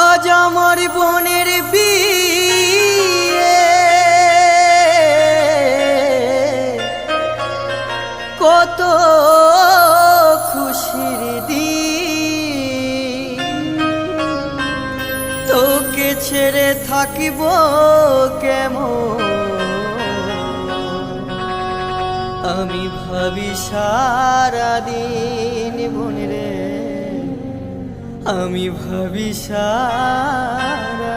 আজ আমার বোনের বিয়ে, কত খুশির দিন। তোকে ছেড়ে থাকিব কেমন, আমি ভাবি সারাদিন বোনেরে, আমি ভাবি সারাদিন।